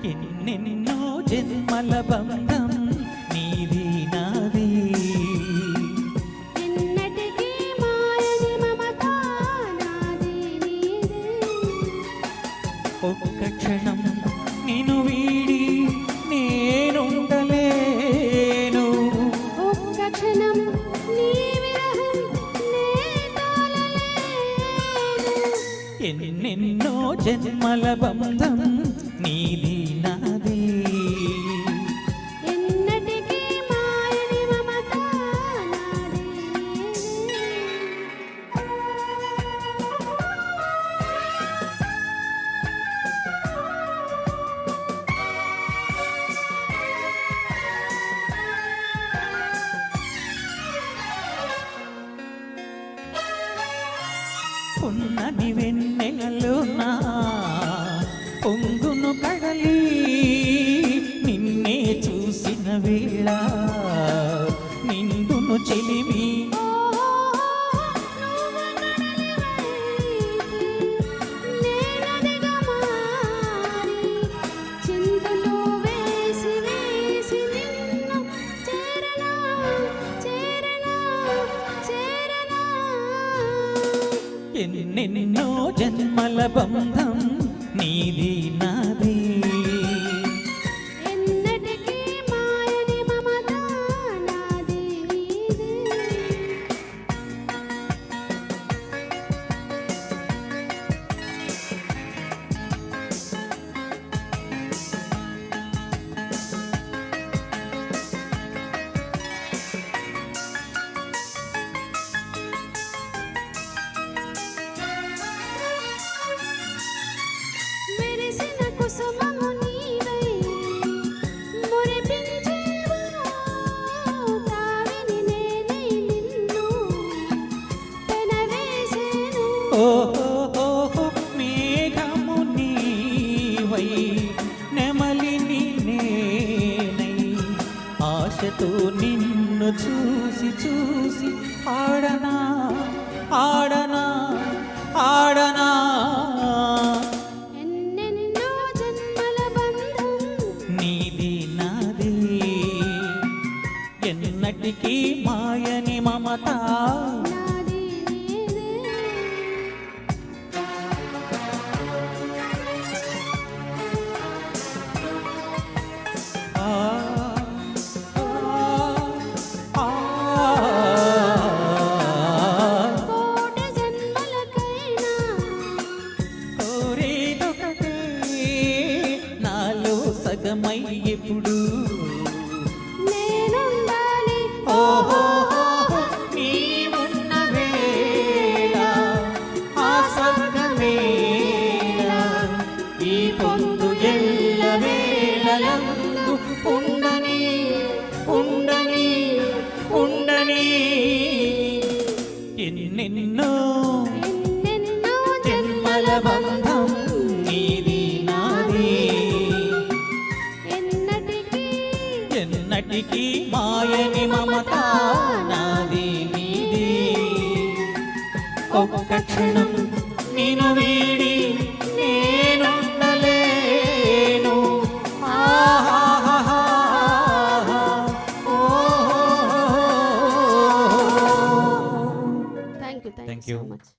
ఎన్నెన్నో జన్మల బంధం నీది నాది, ఎన్నటికీ మాయని మమత నాది నీది. ఒక్క క్షణం నిన్ను వీడి నేనుండలేను, ఒక్క క్షణం నీ విరహం నే తాళలేను. ఎన్నెన్నో జన్మల బంధం నీది నాది, ఎన్నటికీ మాయని మమత నాది నీది. ఉన్నని వెన్నెలలోనా పొంగును కడలి, నిన్నే చూసిన వేళ నిండును చెలిమి. ఎన్నెన్నో జన్మల బంధం నీది నాది, ఎన్నటికీ మాయని మమత నాది నీది. మెరిసిన కుసుమము నీవై మురిపించేవు, తావిని నేనై నిన్ను పెనవేసెను. ఓహో మేఘము నీవై నెమలిని నేనై, ఆశతో నిన్ను చూసి చూసి ఆడనా ఆడనా ఆడనా. ఎన్నెన్నో జన్మల బంధం నీది నాది, ఎన్నటికీ మాయని మమత నాది నీది. ఆ, ఆ, ఆ. కోటి జన్మలకైనా కోరేదొకటే, నాలో సగమై ఎప్పుడు నేనుండాలి. ఓహో నీవున్న వేళ ఆ స్వర్గమేళ, ఈ పొందు ఎల్ల వేళలందు ఉండని ఉండని ఉండని. ఎన్నెన్నో ఎన్నెన్నో జన్మల బంధం నీది నాది, ఎన్నటికీ ఎన్నటికీ మాయని మమత నాది నీది. ఒక్క క్షణం నిన్ను వీడి నేనుండలేను. ఆహాహాహా. ఓహో. Thank you Thank so you. Much.